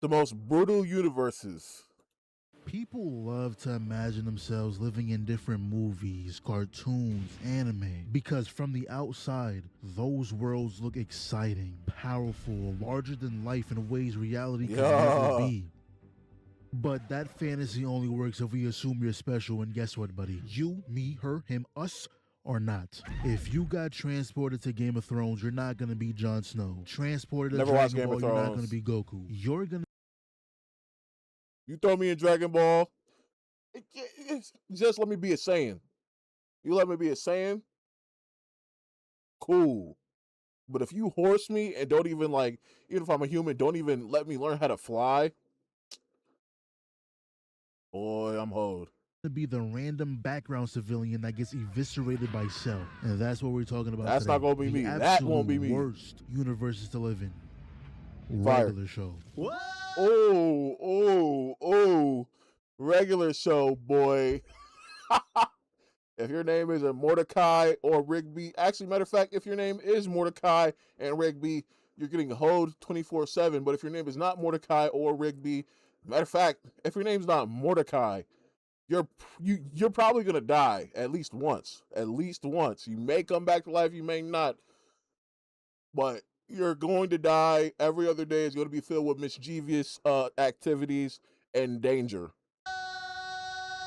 The most brutal universes. People love to imagine themselves living in different movies, cartoons, anime, because from the outside, those worlds look exciting, powerful, larger than life in ways reality can never be. But that fantasy only works if we assume you're special, and guess what, buddy? You, me, her, him, us, or not. If you got transported to Game of Thrones, you're not gonna be Jon Snow. Transported to Never watched Dragon Game of Ball, you're not Thrones. gonna be Goku. You're gonna You throw me in Dragon Ball, just let me be a Saiyan. You let me be a Saiyan, cool. But if you horse me and don't even even if I'm a human, don't even let me learn how to fly, boy, I'm hoed. be the random background civilian that gets eviscerated by Cell. And that's what we're talking about That's today. not gonna be me. That won't be me. Worst universes to live in. Fire. Regular show. What? Oh, regular show, boy. If your name is Mordecai or Rigby, actually, matter of fact, if your name is Mordecai and Rigby, you're getting hoed 24/7. But if your name is not Mordecai or Rigby, matter of fact, if your name's not Mordecai, you're probably gonna die at least once. At least once. You may come back to life, you may not, but you're going to die. Every other day is going to be filled with mischievous activities and danger.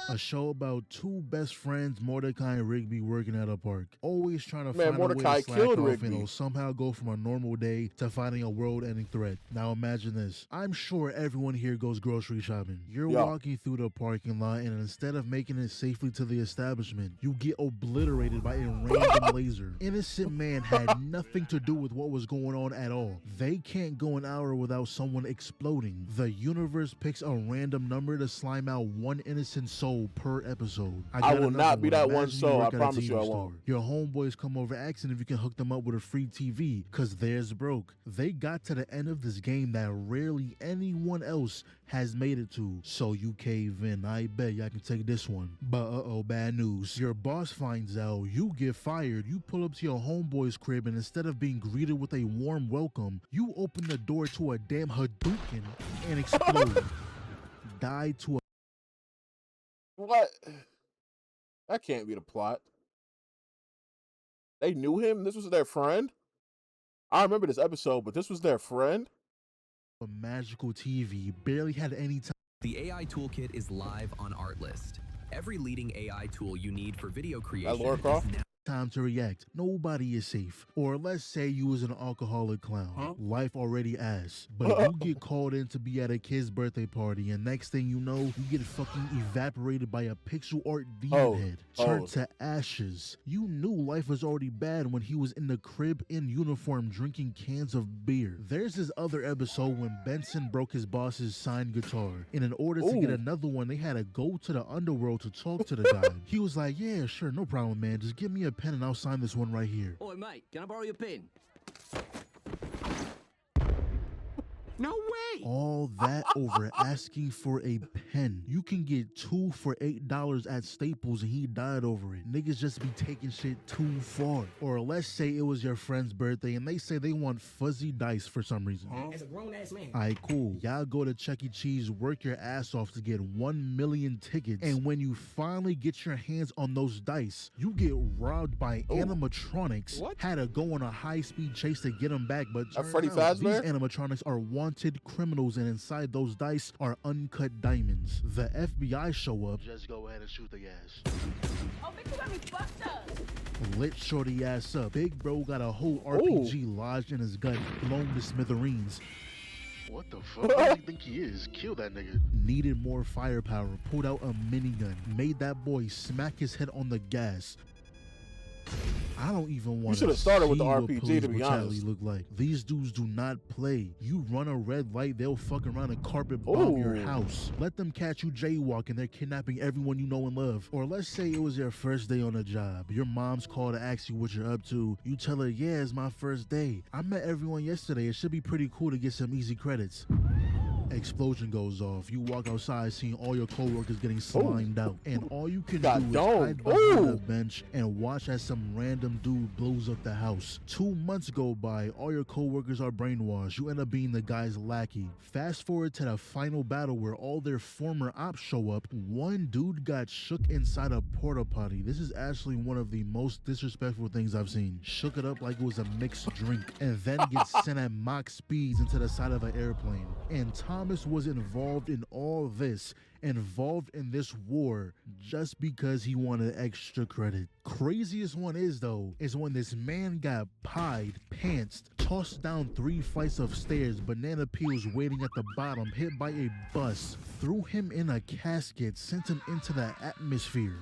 A show about two best friends, Mordecai and Rigby, working at a park. Always trying to Man, find Mordecai a way to slack killed off Rigby. and somehow go from a normal day to fighting a world-ending threat. Now imagine this. I'm sure everyone here goes grocery shopping. You're walking through the parking lot, and instead of making it safely to the establishment, you get obliterated by a random laser. Innocent man had nothing to do with what was going on at all. They can't go an hour without someone exploding. The universe picks a random number to slime out one innocent soul per episode. I will not be that one soul. I promise you I won't. Your homeboys come over asking if you can hook them up with a free TV because theirs broke. They got to the end of this game that rarely anyone else has made it to. So you cave in. I bet y'all can take this one. But bad news. Your boss finds out, you get fired. You pull up to your homeboy's crib, and instead of being greeted with a warm welcome, you open the door to a damn Hadouken and explode. Die to a What? That can't be the plot. They knew him? This was their friend? I remember this episode, but this was their friend? a magical TV. Barely had any time. The AI Toolkit is live on Artlist. Every leading AI tool you need for video creation Laura Croft? is now Time to react. Nobody is safe. Or let's say you was an alcoholic clown. Life already ass. But you get called in to be at a kid's birthday party, and next thing you know, you get fucking evaporated by a pixel art demon head. Turned to ashes. You knew life was already bad when he was in the crib in uniform drinking cans of beer. There's this other episode when Benson broke his boss's signed guitar. And in order to get another one, they had to go to the underworld to talk to the guy. He was like, yeah, sure, no problem, man. Just give me a pen and I'll sign this one right here. Oi, mate, can I borrow your pen? No way! All that over asking for a pen. You can get 2 for $8 at Staples and he died over it. Niggas just be taking shit too far. Or let's say it was your friend's birthday and they say they want fuzzy dice for some reason. As a grown-ass man. Alright, cool. Y'all go to Chuck E. Cheese, work your ass off to get 1 million tickets. And when you finally get your hands on those dice, you get robbed by animatronics. What? Had to go on a high-speed chase to get them back, but turns Freddy out these Fazbear? animatronics are wanted criminals, and inside those dice are uncut diamonds. The FBI show up. Just go ahead and shoot the ass. Oh, bitch, you got me fucked up. Lit shorty ass up. Big bro got a whole RPG lodged in his gut, blown to smithereens. What the fuck? Who do you think he is? Kill that nigga. Needed more firepower. Pulled out a minigun. Made that boy smack his head on the gas. I don't even want to. should have started with the what RPG, police to be brutality honest. Look like these dudes do not play. You run a red light, they'll fuck around and carpet bomb your house. Let them catch you jaywalking. They're kidnapping everyone you know and love. Or let's say it was your first day on a job. Your mom's called to ask you what you're up to. You tell her, yeah, it's my first day. I met everyone yesterday. It should be pretty cool to get some easy credits. explosion goes off. You walk outside seeing all your coworkers getting slimed out. And all you can Got do is domed. hide behind Ooh. a bench and watch as some random dude blows up the house. 2 months go by, all your coworkers are brainwashed. You end up being the guy's lackey. Fast forward to the final battle where all their former ops show up. One dude got shook inside a porta potty. This is actually one of the most disrespectful things I've seen. Shook it up like it was a mixed drink and then gets sent at Mach speeds into the side of an airplane. And Thomas was involved in all this, involved in this war just because he wanted extra credit. Craziest one is though, is when this man got pied, pantsed, tossed down 3 flights of stairs, banana peels waiting at the bottom, hit by a bus, threw him in a casket, sent him into the atmosphere.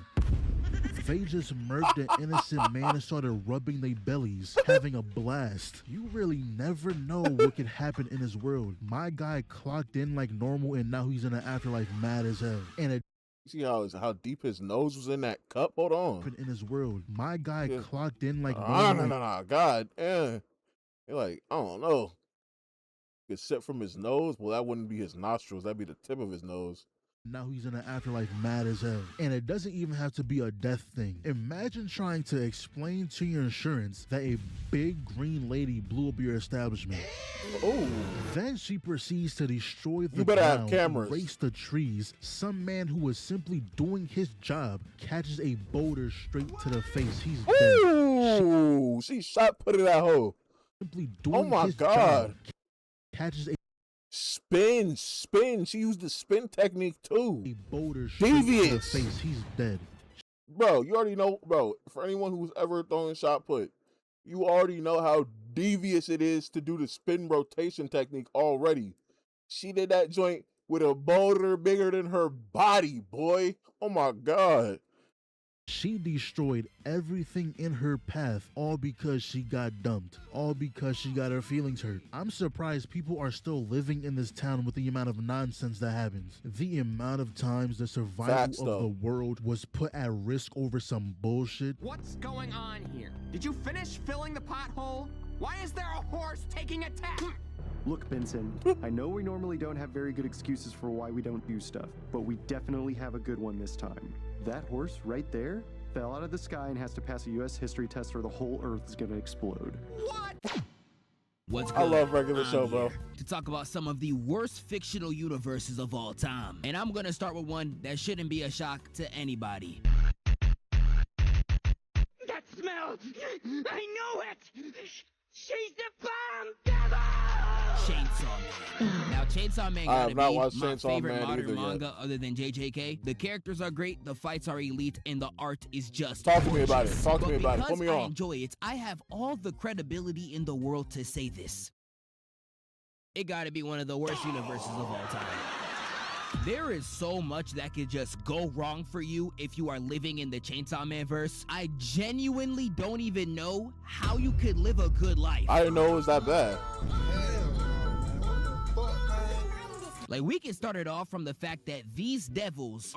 They just murked an innocent man and started rubbing their bellies, having a blast. You really never know what could happen in this world. My guy clocked in like normal and now he's in the afterlife mad as hell. And it You see how deep his nose was in that cup? Hold on. happened in this world. My guy Yeah. clocked in like No, normal. no. God, You're like, I don't know. Except from his nose, well, that wouldn't be his nostrils. That'd be the tip of his nose. Now he's in the afterlife mad as hell. And it doesn't even have to be a death thing. Imagine trying to explain to your insurance that a big green lady blew up your establishment. Oh, Then she proceeds to destroy the You better have ground, cameras. erase the trees. Some man who was simply doing his job catches a boulder straight to the face. He's dead. ooh, she shot put it that hole. Simply doing my his God. job catches a Spin. She used the spin technique too. boulder straight to the Devious. face. He's dead. Bro, you already know, bro, for anyone who's ever thrown shot put, you already know how devious it is to do the spin rotation technique already. She did that joint with a boulder bigger than her body, boy. Oh my God. She destroyed everything in her path, all because she got dumped, all because she got her feelings hurt. I'm surprised people are still living in this town with the amount of nonsense that happens. The amount of times the survival Facts, of though. the world was put at risk over some bullshit. What's going on here? Did you finish filling the pothole? Why is there a horse taking a tap? Look, Benson, I know we normally don't have very good excuses for why we don't do stuff, but we definitely have a good one this time. That horse right there fell out of the sky and has to pass a U.S. history test or the whole Earth is gonna explode. What? What's good? I love regular I'm show, bro. here to talk about some of the worst fictional universes of all time. And I'm gonna start with one that shouldn't be a shock to anybody. That smell! I know it! She's the bomb devil! Chainsaw Man. Now, Chainsaw Man I have gotta not be watched my Chainsaw favorite Man modern either yet. manga other than JJK. The characters are great, the fights are elite, and the art is just Talk to me about it. gorgeous. Talk to me But about it. Put because me I on. enjoy it, I have all the credibility in the world to say this. It gotta be one of the worst universes of all time. There is so much that could just go wrong for you if you are living in the Chainsaw Man verse. I genuinely don't even know how you could live a good life. I didn't know it was that bad. Like, we can start it off from the fact that these devils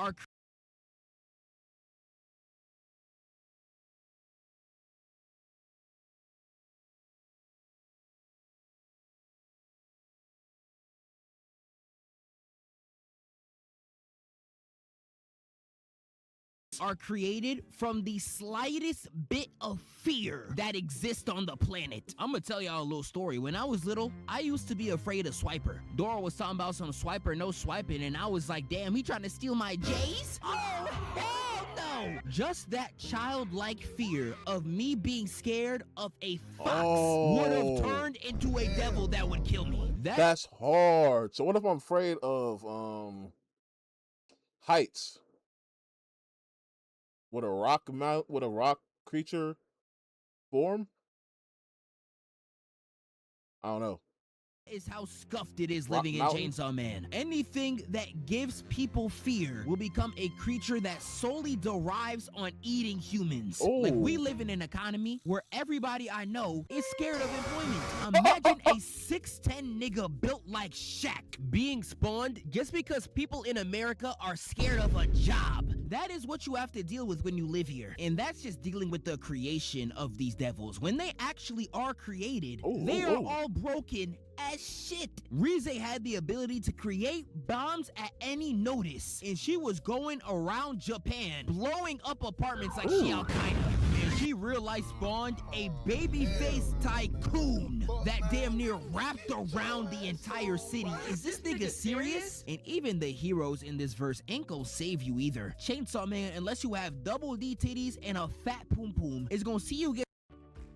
are created from the slightest bit of fear that exists on the planet. I'm gonna tell y'all a little story. When I was little, I used to be afraid of Swiper. Dora was talking about some Swiper, no swiping, and I was like, damn, he trying to steal my J's? Oh, hell no! Just that childlike fear of me being scared of a fox would Oh. have turned into a devil that would kill me. That's hard. So what if I'm afraid of heights? Would a rock creature form? I don't know. Is how scuffed it is Rock living in Mountain. Chainsaw Man. Anything that gives people fear will become a creature that solely derives on eating humans. Like, we Oh. live in an economy where everybody I know is scared of employment. Imagine a 6'10" nigga built like Shaq being spawned just because people in America are scared of a job. That is what you have to deal with when you live here. And that's just dealing with the creation of these devils. When they actually are created, they are all broken as shit. Rize had the ability to create bombs at any notice, and she was going around Japan, blowing up apartments like she Al-Qaeda. And she real life spawned a baby-faced tycoon that damn near wrapped around the entire city. Is this nigga serious? And even the heroes in this verse ain't gonna save you either. Chainsaw Man, unless you have double D titties and a fat poom poom, is gonna see you get.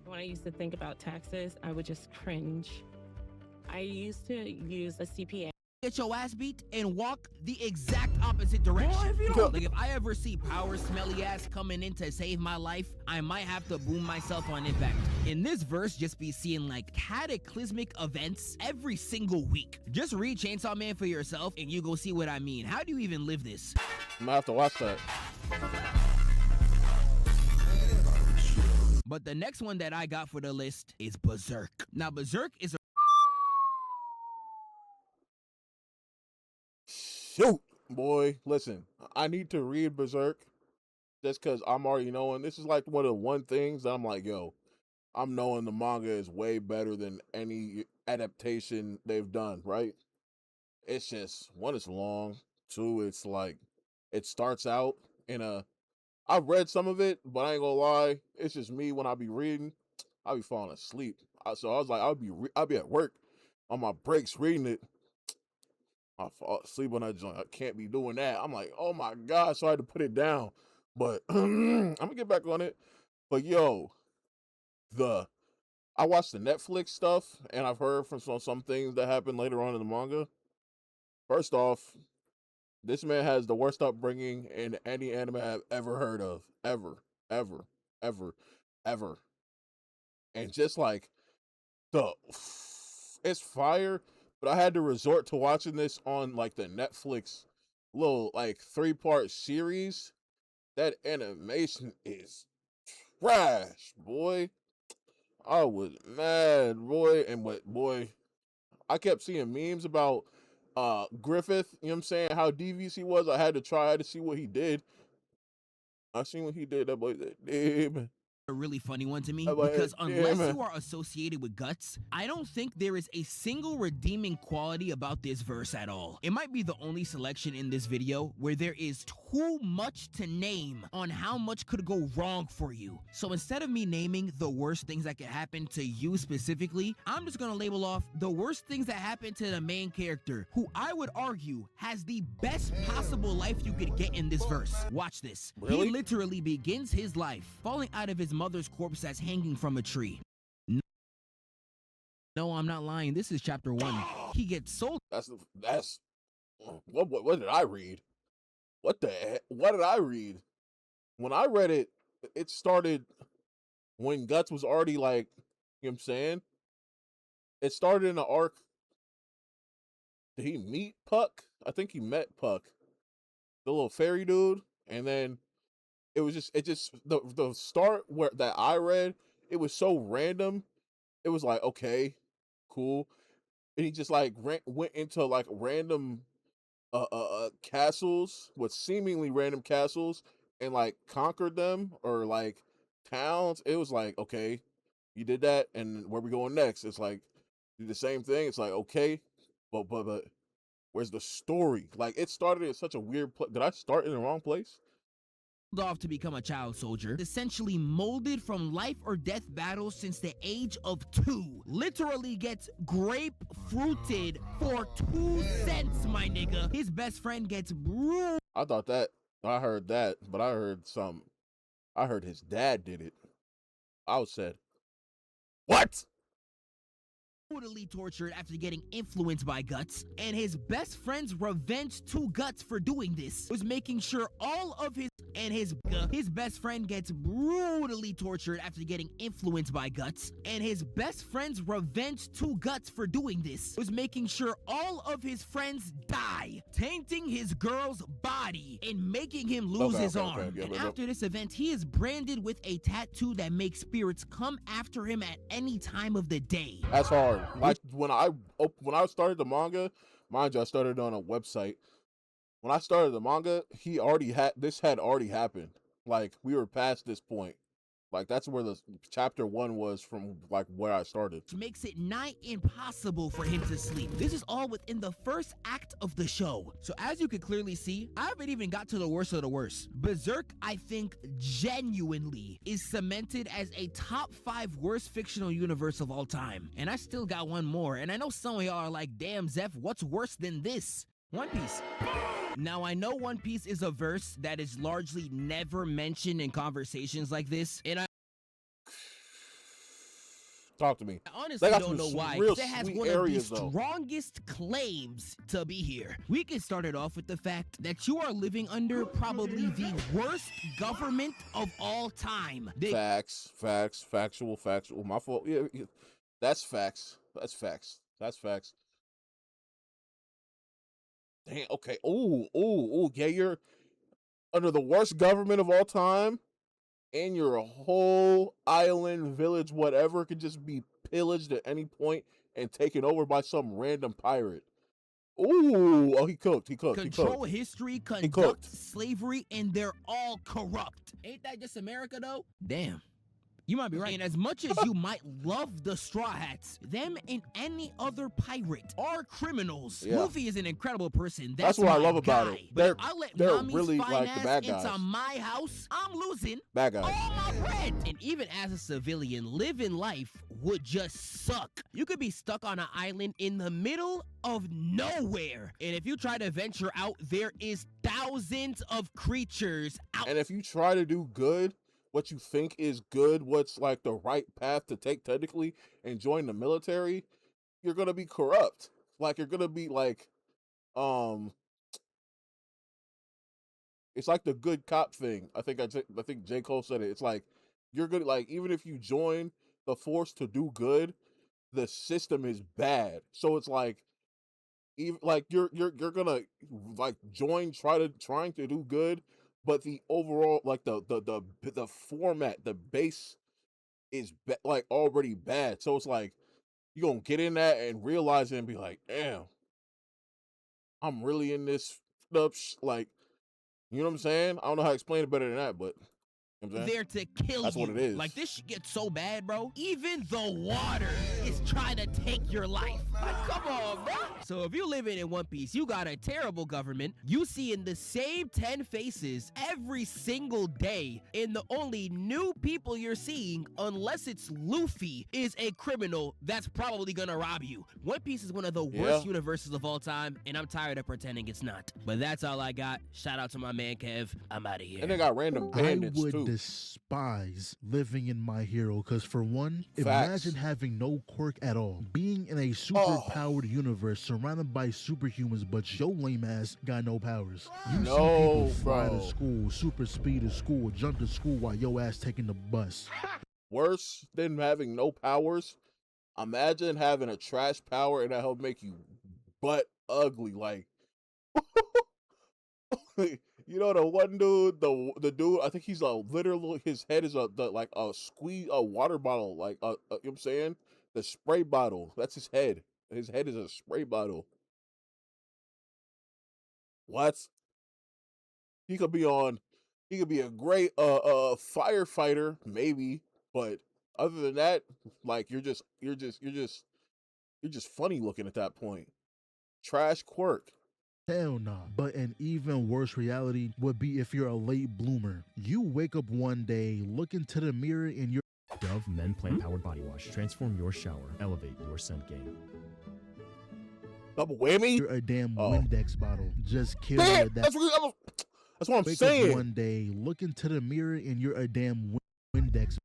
When I used to think about taxes, I would just cringe. I used to use a CPA. Get your ass beat and walk the exact opposite direction. Like if I ever see Power Smelly ass coming in to save my life, I might have to boom myself on impact. In this verse, just be seeing like cataclysmic events every single week. Just read Chainsaw Man for yourself and you go see what I mean. How do you even live this? I'm gonna have to watch that. But the next one that I got for the list is Berserk. Now Berserk is a Shoot, boy, listen, I need to read Berserk just because I'm already knowing. This is like one of the one things that I'm like, yo, I'm knowing the manga is way better than any adaptation they've done, right? It's just, one, it's long. Two, it's like, it starts out in a, I've read some of it, but I ain't gonna lie, it's just me when I be reading, I be falling asleep. So I was like, I'll be at work on my breaks reading it. I fall asleep on that joint. I can't be doing that. I'm like, oh my God. So I had to put it down. But I'm gonna get back on it. But yo, I watched the Netflix stuff and I've heard from some things that happen later on in the manga. First off, this man has the worst upbringing in any anime I've ever heard of. Ever. Ever. Ever. Ever. And just like it's fire. But I had to resort to watching this on like the Netflix little like 3-part series. That animation is trash, boy. I was mad, boy. And boy, I kept seeing memes about Griffith, you know what I'm saying, how devious he was. I had to see what he did. I seen what he did. That boy said, damn. A really funny one to me Like, because yeah, unless man. you are associated with Guts, I don't think there is a single redeeming quality about this verse at all. It might be the only selection in this video where there is too much to name on how much could go wrong for you. So instead of me naming the worst things that could happen to you specifically, I'm just gonna label off the worst things that happen to the main character, who I would argue has the best possible life you could get in this verse. Watch this. Really? He literally begins his life falling out of his mother's corpse that's hanging from a tree. No, I'm not lying. This is chapter 1. He gets sold. That's what did I read? What the heck? What did I read? When I read it, it started when Guts was already like, you know what I'm saying? It started in the arc. Did he meet Puck? I think he met Puck, the little fairy dude, and then the start where that I read, it was so random. It was like, okay, cool. And he just like went into like random castles with seemingly random castles and like conquered them, or like towns. It was like, okay, you did that, and where we going next? It's like, do the same thing. It's like, okay, but where's the story? Like, it started in such a weird place. Did I start in the wrong place? Off to become a child soldier, essentially molded from life or death battles since the age of 2, literally gets grapefruited for 2 cents, my nigga. His best friend gets bruised. I heard that, but I heard his dad did it. I said, what? Brutally tortured after getting influenced by Guts, and his best friend's revenge to Guts for doing this was making sure all of his best friend gets brutally tortured after getting influenced by Guts, and his best friend's revenge to Guts for doing this was making sure all of his friends die, tainting his girl's body and making him lose his arm. Yeah, and after this event, he is branded with a tattoo that makes spirits come after him at any time of the day. That's hard. Like when I started the manga, mind you, I started on a website. when I started the manga, had already happened. Like we were past this point. Like that's where the chapter 1 was from, like where I started. Which makes it nigh impossible for him to sleep. This is all within the first act of the show. So as you can clearly see, I haven't even got to the worst of the worst. Berserk, I think, genuinely is cemented as a top 5 worst fictional universe of all time. And I still got one more, and I know some of y'all are like, damn, Zeph, what's worse than this? One Piece. Now, I know One Piece is a verse that is largely never mentioned in conversations like this, and I Talk to me. honestly don't know why, real because it has sweet one of the areas, though. strongest claims to be here. We can start it off with the fact that you are living under probably the worst government of all time. Factual. My fault. Yeah, that's facts. That's facts. Damn. Okay. Ooh. Yeah, you're under the worst government of all time, and your whole island, village, whatever, could just be pillaged at any point and taken over by some random pirate. Ooh. Oh, he cooked. Control history, conduct slavery, and they're all corrupt. Ain't that just America, though? Damn. You might be right. And as much as you might love the Straw Hats, them and any other pirate are criminals. Yeah. Luffy is an incredible person. That's what I love about guy. it. But if I let they're Nami's really fine like ass the bad guys. into my house, I'm losing Bad guys. all my bread. And even as a civilian, living life would just suck. You could be stuck on an island in the middle of nowhere. And if you try to venture out, there is thousands of creatures out. And if you try to do good, what you think is good, what's like the right path to take technically, and join the military, you're gonna be corrupt. Like you're gonna be like, it's like the good cop thing. I think J. Cole said it. It's like you're gonna, like, even if you join the force to do good, the system is bad. So it's like, even like you're gonna like trying to do good, but the overall, like the format, the base is like already bad. So it's like you're gonna get in that and realize it and be like, damn, I'm really in this stuff. Like, you know what I'm saying? I don't know how to explain it better than that, but you know what I'm saying? There to kill That's you. what it is. Like, this shit gets so bad, bro. Even the water is trying to take your life. Like, come on, bro. So if you living in One Piece, you got a terrible government. You see in the same 10 faces every single day. And the only new people you're seeing, unless it's Luffy, is a criminal that's probably gonna rob you. One Piece is one of the worst universes of all time, and I'm tired of pretending it's not. But that's all I got. Shout out to my man Kev. I'm out of here. And they got random bandits I would too. despise living in My Hero because, for one, Facts. imagine having no quirk at all. Being in a super-powered universe surrounded by superhumans, but your lame ass got no powers. You see people fly to school, super speed to school, jump to school while your ass taking the bus. Worse than having no powers, imagine having a trash power and that'll make you butt ugly. Like, you know, the one dude, the dude, I think he's literally, his head is like a water bottle, like you know what I'm saying? The spray bottle. That's his head. His head is a spray bottle. What? He could be a great firefighter, maybe, but other than that, like you're just funny looking at that point. Trash quirk. Hell nah. But an even worse reality would be if you're a late bloomer. You wake up one day, look into the mirror, and you're Dove Men Plant Powered Body Wash. Transform your shower. Elevate your scent game. Double whammy? You're a damn Windex bottle. Just kill Man, it. that's what I'm wake saying. Up one day, look into the mirror, and you're a damn Windex.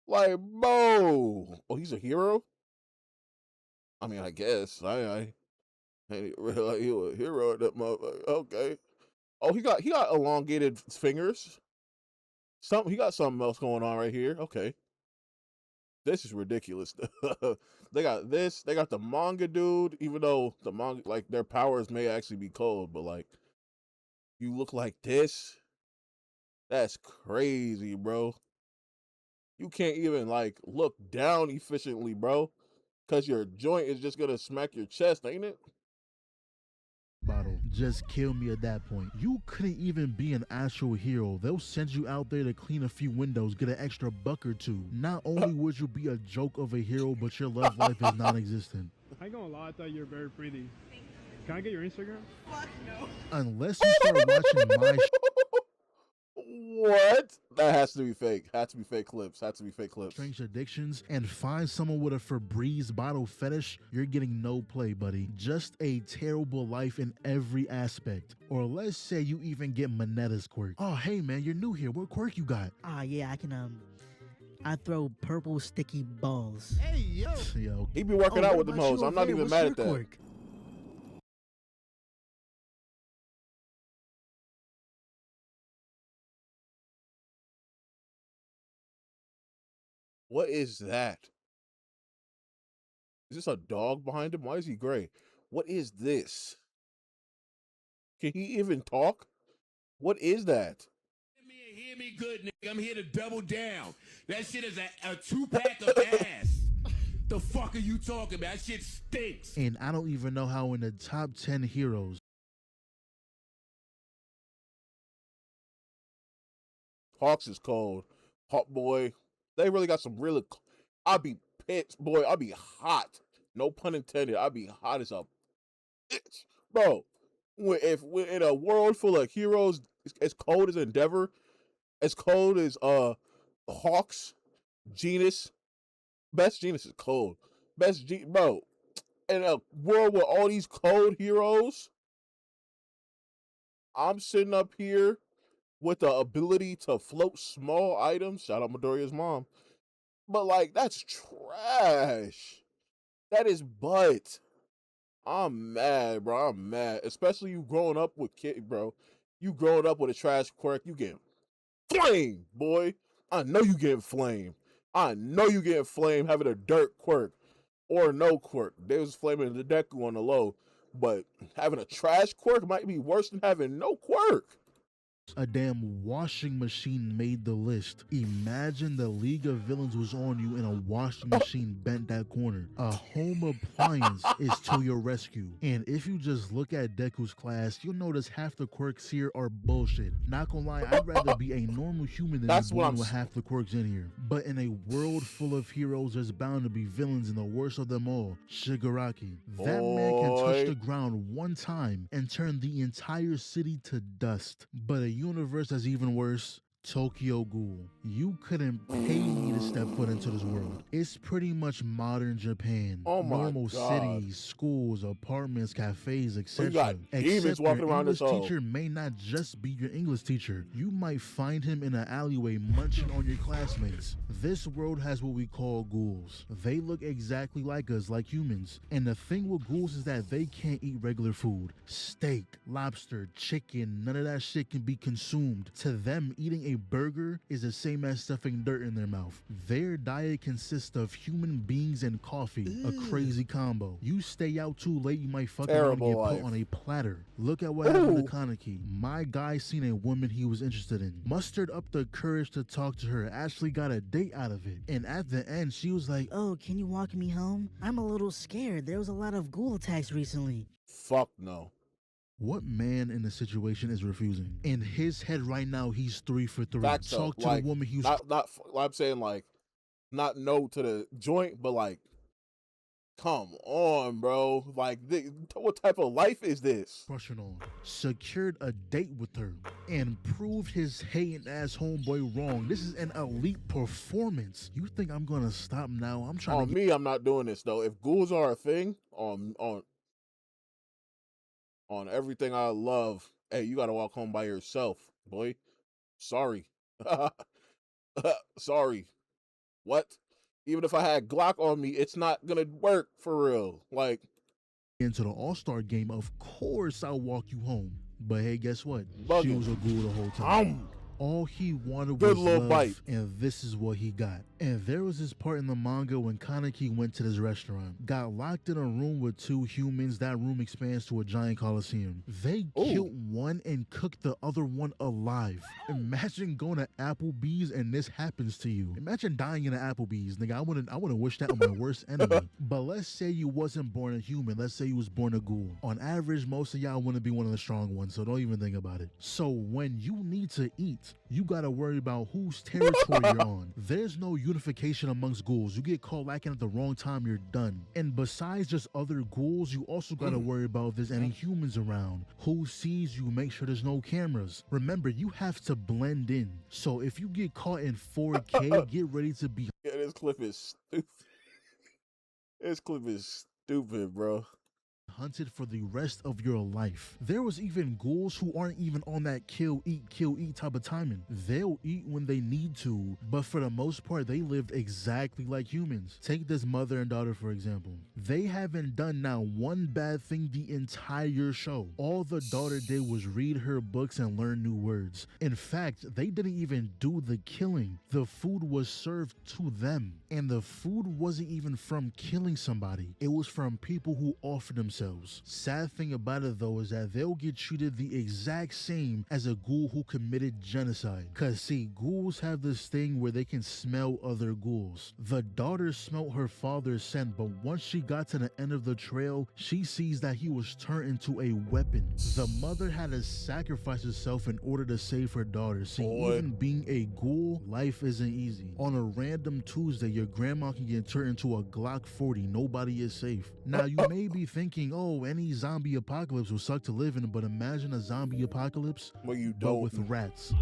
Like, bro. Oh, he's a hero? I mean, I guess. I ain't realize he was a hero, that motherfucker. Okay. Oh, he got elongated fingers. He got something else going on right here. Okay. This is ridiculous. They got this. They got the manga dude, even though the manga, like, their powers may actually be cold, but like, you look like this. That's crazy, bro. You can't even like look down efficiently, bro, because your joint is just gonna smack your chest, ain't it? bottle. Just kill me at that point. You couldn't even be an actual hero. They'll send you out there to clean a few windows, get an extra buck or two. Not only would you be a joke of a hero, but your love life is non-existent. I ain't gonna lie, I thought you were very pretty. Can I get your Instagram? Fuck no. Unless you start watching my What? That has to be fake. Has to be fake clips. Has to be fake clips. strange addictions and find someone with a Febreze bottle fetish, you're getting no play, buddy. Just a terrible life in every aspect. Or let's say you even get Monetta's quirk. Oh, hey man, you're new here. What quirk you got? Yeah, I throw purple sticky balls. Hey, yo. He be working out with them hoes. I'm not even mad at that. Quirk? What is that? Is this a dog behind him? Why is he gray? What is this? Can he even talk? What is that? Hear me good, nigga. I'm here to double down. That shit is a 2-pack of ass. The fuck are you talking about? That shit stinks. And I don't even know how in the top 10 heroes. Hawks is cold. Hawk boy. They really got some really. I'll be pissed, boy. I'll be hot. No pun intended. I'll be hot as a bitch. Bro, if we're in a world full of heroes as cold as Endeavor, as cold as Hawks, Genus, best Genus is cold. Bro, in a world with all these cold heroes, I'm sitting up here with the ability to float small items. Shout out Midoriya's mom. But like, that's trash. That is butt. I'm mad, bro. I'm mad. Especially you growing up with kid, bro. You growing up with a trash quirk, you getting flame, boy. I know you getting flame. I know you getting flame having a dirt quirk or no quirk. They was flaming the Deku on the low, but having a trash quirk might be worse than having no quirk. A damn washing machine made the list. Imagine the League of Villains was on you and a washing machine bent that corner. A home appliance is to your rescue. And if you just look at Deku's class, you'll notice half the quirks here are bullshit. Not gonna lie, I'd rather be a normal human than be born with half the quirks in here. But in a world full of heroes, there's bound to be villains, and the worst of them all, Shigaraki. That man can touch the ground one time and turn the entire city to dust. But a universe that's even worse, Tokyo Ghoul. You couldn't pay me to step foot into this world. It's pretty much modern Japan. Oh my Normal God. cities, schools, apartments, cafes, You etc. got demons Except walking your around this English hole. teacher may not just be your English teacher. You might find him in an alleyway munching on your classmates. This world has what we call ghouls. They look exactly like us, like humans. And the thing with ghouls is that they can't eat regular food. Steak, lobster, chicken, none of that shit can be consumed. To them, eating a burger is the same as stuffing dirt in their mouth. Their diet consists of human beings and coffee, a crazy combo. You stay out too late, you might fuck around and get put on a platter. Look at what happened to Kaneki. My guy seen a woman he was interested in, mustered up the courage to talk to her, actually got a date out of it. And at the end, she was like, "Oh, can you walk me home? I'm a little scared. There was a lot of ghoul attacks recently." Fuck no. what man in the situation is refusing? In his head right now, he's 3 for 3. Facts though. Talk to Like, the woman he was not. I'm saying like, not no to the joint, but like, come on, bro. Like, what type of life is this? crushing on, secured a date with her, and proved his hating ass homeboy wrong. This is an elite performance. You think I'm gonna stop now? I'm trying to Me, I'm not doing this though. If ghouls are a thing, on everything I love, hey, you gotta walk home by yourself, boy. Sorry. Sorry. What? Even if I had Glock on me, it's not gonna work for real. Like, into the All-Star game, of course I'll walk you home. But hey, guess what? She Bugging. was a ghoul the whole time. All he wanted Good was little love, bite. and this is what he got. And there was this part in the manga when Kaneki went to this restaurant, got locked in a room with two humans. That room expands to a giant coliseum. They killed one and cooked the other one alive. Imagine going to Applebee's and this happens to you. Imagine dying in an Applebee's, nigga. I wouldn't wish that on my worst enemy. But let's say you wasn't born a human. Let's say you was born a ghoul. On average, most of y'all wouldn't be one of the strong ones, so don't even think about it. So when you need to eat, you gotta worry about whose territory you're on. There's no unification amongst ghouls. You get caught lacking at the wrong time, you're done. And besides just other ghouls, you also gotta worry about if there's any humans around. Who sees you, make sure there's no cameras. Remember, you have to blend in. So if you get caught in 4K, get ready to be... Yeah, this clip is stupid. This clip is stupid, bro. hunted for the rest of your life. There was even ghouls who aren't even on that kill, eat type of timing. They'll eat when they need to, but for the most part, they lived exactly like humans. Take this mother and daughter, for example. They haven't done now one bad thing the entire show. All the daughter did was read her books and learn new words. In fact, they didn't even do the killing. The food was served to them. And the food wasn't even from killing somebody. It was from people who offered themselves. Sad thing about it though is that they'll get treated the exact same as a ghoul who committed genocide. Cause see, ghouls have this thing where they can smell other ghouls. The daughter smelled her father's scent, but once she got to the end of the trail, she sees that he was turned into a weapon. The mother had to sacrifice herself in order to save her daughter. See, even being a ghoul, life isn't easy. On a random Tuesday, your grandma can get turned into a Glock 40. Nobody is safe. Now you may be thinking, oh, any zombie apocalypse will suck to live in, but imagine a zombie apocalypse but with rats.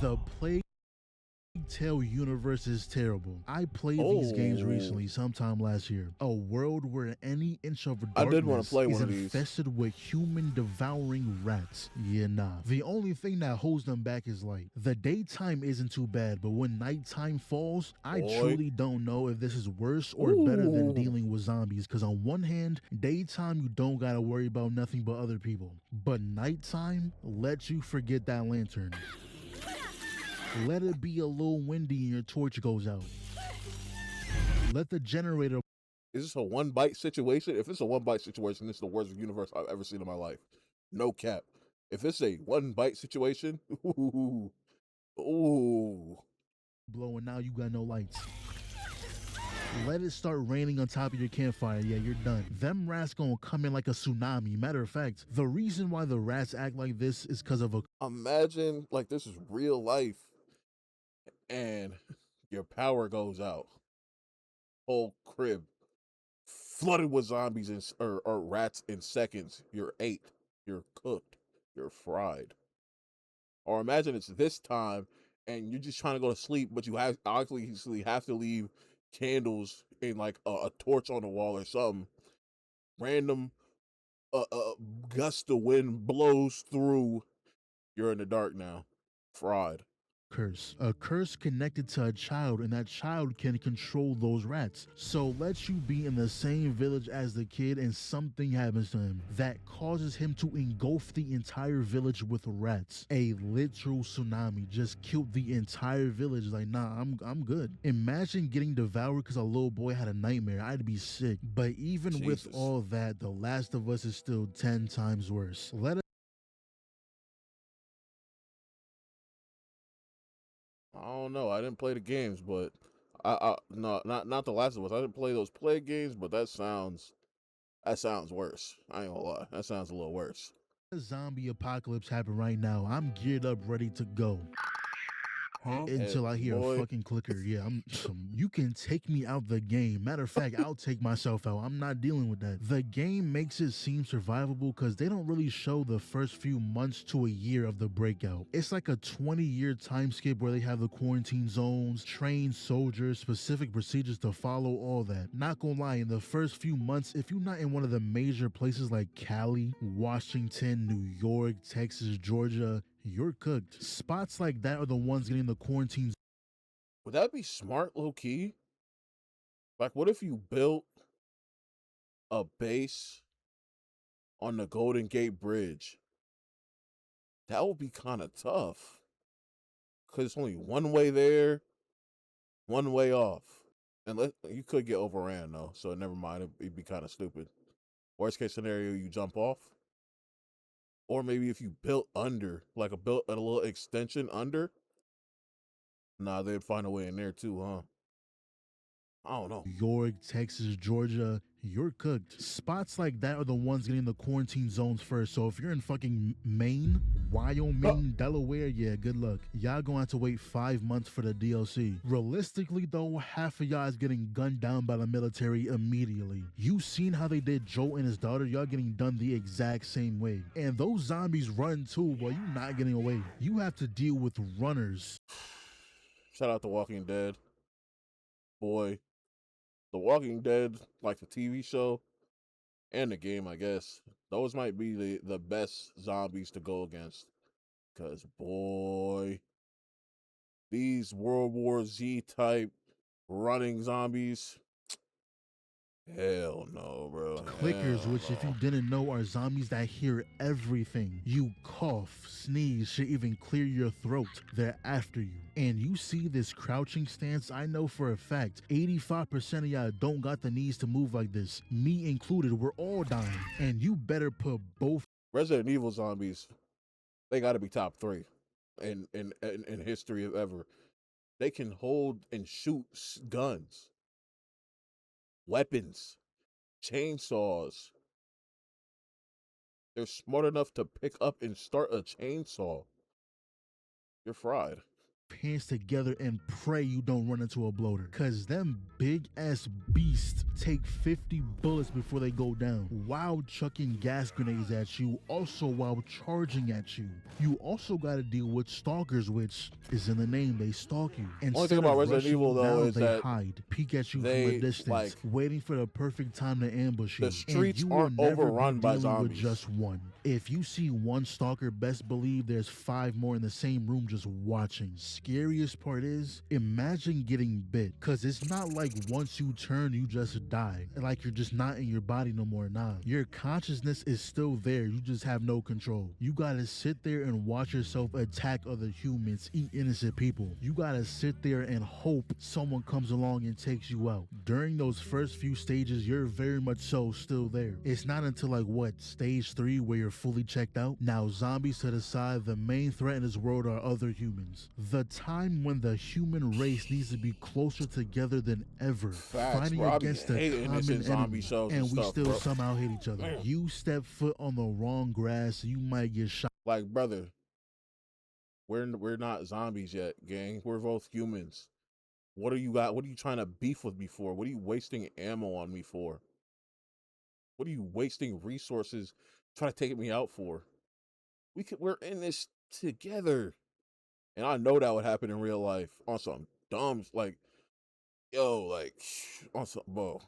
The Plague Tale universe is terrible. I played these games recently, sometime last year. A world where any inch of darkness is infested with human devouring rats. Yeah, nah. The only thing that holds them back is light. The daytime isn't too bad, but when nighttime falls, I truly don't know if this is worse or better than dealing with zombies. Because on one hand, daytime you don't gotta worry about nothing but other people. But nighttime lets you forget that lantern. Let it be a little windy and your torch goes out. Let the generator... Is this a one bite situation? If it's a one bite situation, this is the worst universe I've ever seen in my life. No cap. If it's a one bite situation, ooh. Blow and now you got no lights. Let it start raining on top of your campfire. Yeah, you're done. Them rats gonna come in like a tsunami. Matter of fact, the reason why the rats act like this is because of a... Imagine like this is real life and your power goes out. Whole crib flooded with zombies or rats in seconds. You're ate. You're cooked. You're fried. Or imagine it's this time and you're just trying to go to sleep, but you obviously have to leave candles and like a torch on the wall or something. Random gust of wind blows through. You're in the dark now. Fried. A curse connected to a child, and that child can control those rats. So let you be in the same village as the kid and something happens to him that causes him to engulf the entire village with rats. A literal tsunami just killed the entire village. Like, nah, I'm good. Imagine getting devoured because a little boy had a nightmare. I'd be sick. But even with all that, The Last of Us is still 10 times worse. I don't know. I didn't play the games, but no, not The Last of Us. I didn't play those Plague games, but that sounds worse. I ain't gonna lie. That sounds a little worse. A zombie apocalypse happen right now. I'm geared up, ready to go. Until I hear a fucking clicker. Yeah, you can take me out the game. Matter of fact, I'll take myself out. I'm not dealing with that. The game makes it seem survivable because they don't really show the first few months to a year of the breakout. It's like a 20-year time skip where they have the quarantine zones, trained soldiers, specific procedures to follow, all that. Not gonna lie, in the first few months, if you're not in one of the major places like Cali, Washington, New York, Texas, Georgia, you're cooked. Spots like that are the ones getting the quarantine. Would that be smart, low key? Like, what if you built a base on the Golden Gate Bridge? That would be kind of tough. because it's only one way there, one way off. And you could get overran though, so never mind. It'd be kind of stupid. Worst case scenario, you jump off, or maybe if you built under, like built a little extension under, nah, they'd find a way in there too, huh? I don't know. York, Texas, Georgia, you're cooked. Spots like that are the ones getting the quarantine zones first. So if you're in fucking Maine, Wyoming, Delaware, yeah, good luck. Y'all gonna have to wait 5 months for the DLC. Realistically though, half of y'all is getting gunned down by the military immediately. You seen how they did Joe and his daughter, y'all getting done the exact same way. And those zombies run too, while you not getting away. You have to deal with runners. Shout out to Walking Dead. Boy, The Walking Dead, like the TV show and the game, I guess, those might be the best zombies to go against. Because, boy, these World War Z type running zombies, hell no, bro. Clickers, Hell which if no. you didn't know are zombies that hear everything. You cough, sneeze, shit even clear your throat. They're after you. And you see this crouching stance, I know for a fact, 85% of y'all don't got the knees to move like this. Me included, we're all dying. And you better put both. Resident Evil zombies, they got to be top 3 in history of ever. They can hold and shoot guns, weapons, chainsaws. They're smart enough to pick up and start a chainsaw. You're fried. Hands together and pray you don't run into a bloater. Cause them big ass beasts take 50 bullets before they go down, while chucking gas grenades at you, also while charging at you. You also gotta deal with stalkers, which is in the name, they stalk you. Only thing about Resident Evil though is they that hide, peek at you from they, a distance, like, waiting for the perfect time to ambush you. the streets and you aren't will never overrun be by dealing with zombies. just one. If you see one stalker, best believe there's 5 more in the same room just watching. Scariest part is, imagine getting bit, cause it's not like once you turn you just die, like you're just not in your body no more. Nah, your consciousness is still there, you just have no control. You gotta sit there and watch yourself attack other humans, eat innocent people. You gotta sit there and hope someone comes along and takes you out. During those first few stages, you're very much so still there. It's not until like what, stage 3 where you're fully checked out. Now zombies to the side, the main threat in this world are other humans. The time when the human race needs to be closer together than ever, fighting bro. I be against a hating this common in zombie enemy, shows and and we stuff, still bro. somehow hate each other. Man. You step foot on the wrong grass, you might get shot. Like, brother, we're not zombies yet, gang. We're both humans. What are you trying to beef with me for? What are you wasting ammo on me for? What are you wasting resources trying to take me out for? We're in this together. And I know that would happen in real life on some dumb, like, on some, bro.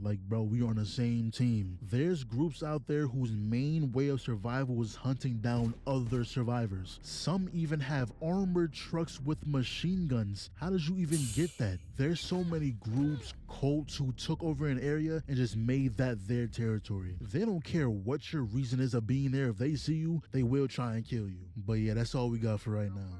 Like, bro, we are on the same team. There's groups out there whose main way of survival is hunting down other survivors. Some even have armored trucks with machine guns. How did you even get that? There's so many groups, cults who took over an area and just made that their territory. They don't care what your reason is of being there. If they see you, they will try and kill you. But yeah, that's all we got for right now.